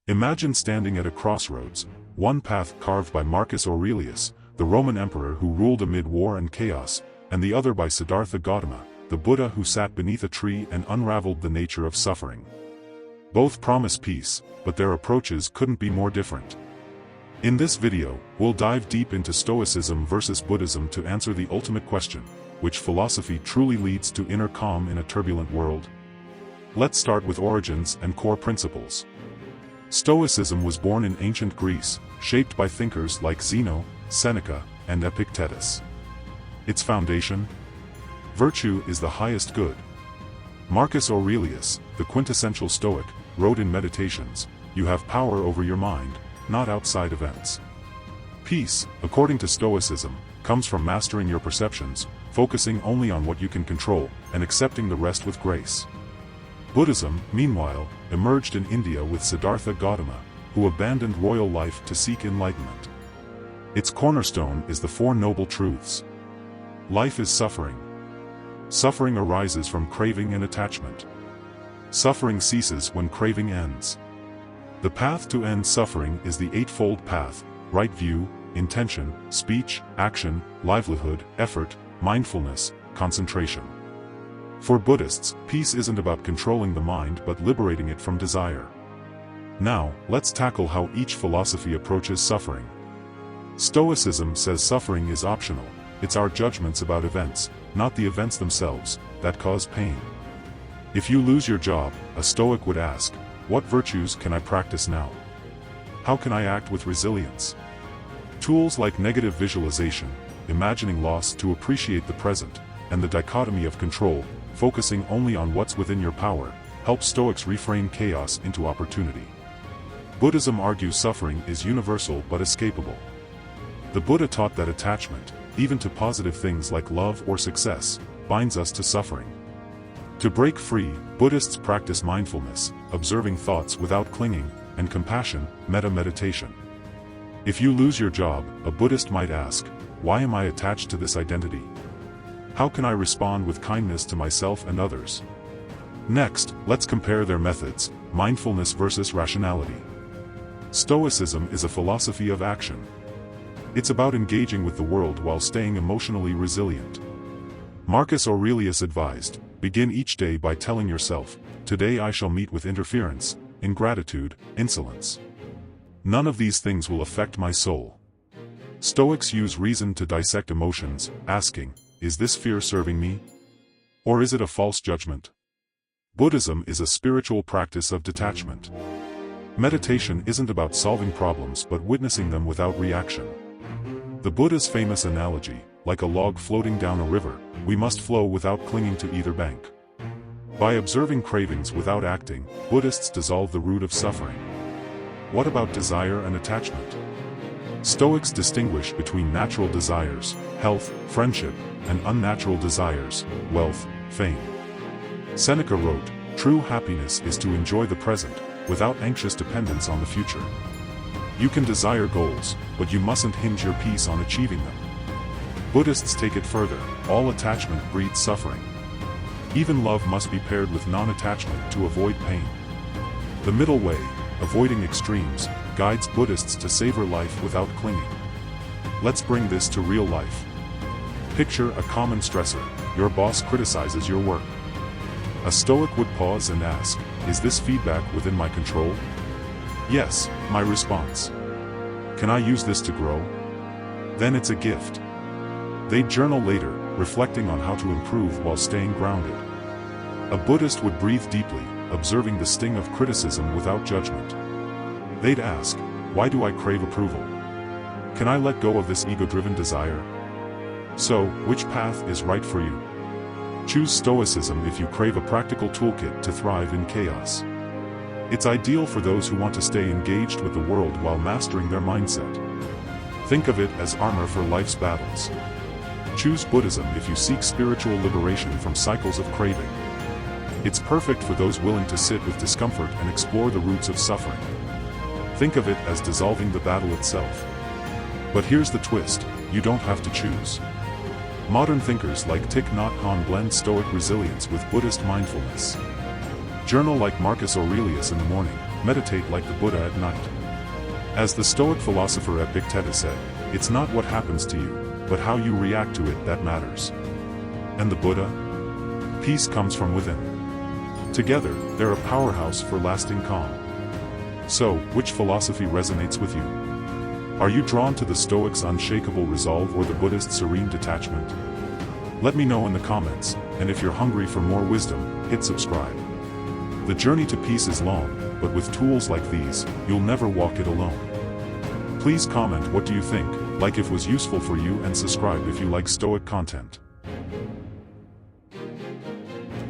Imagine standing at a crossroads, one path carved by Marcus Aurelius, the Roman emperor who ruled amid war and chaos, and the other by Siddhartha Gautama, the Buddha who sat beneath a tree and unraveled the nature of suffering. Both promise peace, but their approaches couldn't be more different. In this video, we'll dive deep into Stoicism versus Buddhism to answer the ultimate question: which philosophy truly leads to inner calm in a turbulent world? Let's start with origins and core principles. Stoicism was born in ancient Greece, shaped by thinkers like Zeno, Seneca, and Epictetus. Its foundation? Virtue is the highest good. Marcus Aurelius, the quintessential Stoic, wrote in Meditations, "You have power over your mind, not outside events." Peace, according to Stoicism, comes from mastering your perceptions, focusing only on what you can control, and accepting the rest with grace. Buddhism, meanwhile, emerged in India with Siddhartha Gautama, who abandoned royal life to seek enlightenment. Its cornerstone is the Four Noble Truths. Life is suffering. Suffering arises from craving and attachment. Suffering ceases when craving ends. The path to end suffering is the Eightfold Path: right view, intention, speech, action, livelihood, effort, mindfulness, concentration. For Buddhists, peace isn't about controlling the mind but liberating it from desire. Now, let's tackle how each philosophy approaches suffering. Stoicism says suffering is optional. It's our judgments about events, not the events themselves, that cause pain. If you lose your job, a Stoic would ask, what virtues can I practice now? How can I act with resilience? Tools like negative visualization, imagining loss to appreciate the present, and the dichotomy of control, focusing only on what's within your power, help Stoics reframe chaos into opportunity. Buddhism argues suffering is universal but escapable. The Buddha taught that attachment, even to positive things like love or success, binds us to suffering. To break free, Buddhists practice mindfulness, observing thoughts without clinging, and compassion, metta-meditation. If you lose your job, a Buddhist might ask, why am I attached to this identity? How can I respond with kindness to myself and others? Next, let's compare their methods: mindfulness versus rationality. Stoicism is a philosophy of action. It's about engaging with the world while staying emotionally resilient. Marcus Aurelius advised, begin each day by telling yourself, today I shall meet with interference, ingratitude, insolence. None of these things will affect my soul. Stoics use reason to dissect emotions, asking, is this fear serving me? Or is it a false judgment? Buddhism is a spiritual practice of detachment. Meditation isn't about solving problems but witnessing them without reaction. The Buddha's famous analogy, like a log floating down a river, we must flow without clinging to either bank. By observing cravings without acting, Buddhists dissolve the root of suffering. What about desire and attachment? Stoics distinguish between natural desires, health, friendship, and unnatural desires, wealth, fame. Seneca wrote, true happiness is to enjoy the present, without anxious dependence on the future. You can desire goals, but you mustn't hinge your peace on achieving them. Buddhists take it further: all attachment breeds suffering. Even love must be paired with non-attachment to avoid pain. The middle way, avoiding extremes, guides Buddhists to savor life without clinging. Let's bring this to real life. Picture a common stressor: your boss criticizes your work. A Stoic would pause and ask, is this feedback within my control? Yes, my response. Can I use this to grow? Then it's a gift. They'd journal later, reflecting on how to improve while staying grounded. A Buddhist would breathe deeply, observing the sting of criticism without judgment. They'd ask, why do I crave approval? Can I let go of this ego-driven desire? So, which path is right for you? Choose Stoicism if you crave a practical toolkit to thrive in chaos. It's ideal for those who want to stay engaged with the world while mastering their mindset. Think of it as armor for life's battles. Choose Buddhism if you seek spiritual liberation from cycles of craving. It's perfect for those willing to sit with discomfort and explore the roots of suffering. Think of it as dissolving the battle itself. But here's the twist: you don't have to choose. Modern thinkers like Thich Nhat Hanh blend Stoic resilience with Buddhist mindfulness. Journal like Marcus Aurelius in the morning, meditate like the Buddha at night. As the Stoic philosopher Epictetus said, it's not what happens to you, but how you react to it that matters. And the Buddha? Peace comes from within. Together, they're a powerhouse for lasting calm. So, which philosophy resonates with you? Are you drawn to the Stoics' unshakable resolve or the Buddhist serene detachment? Let me know in the comments, and if you're hungry for more wisdom, hit subscribe. The journey to peace is long, but with tools like these, you'll never walk it alone. Please comment what do you think, like if it was useful for you, and subscribe if you like Stoic content.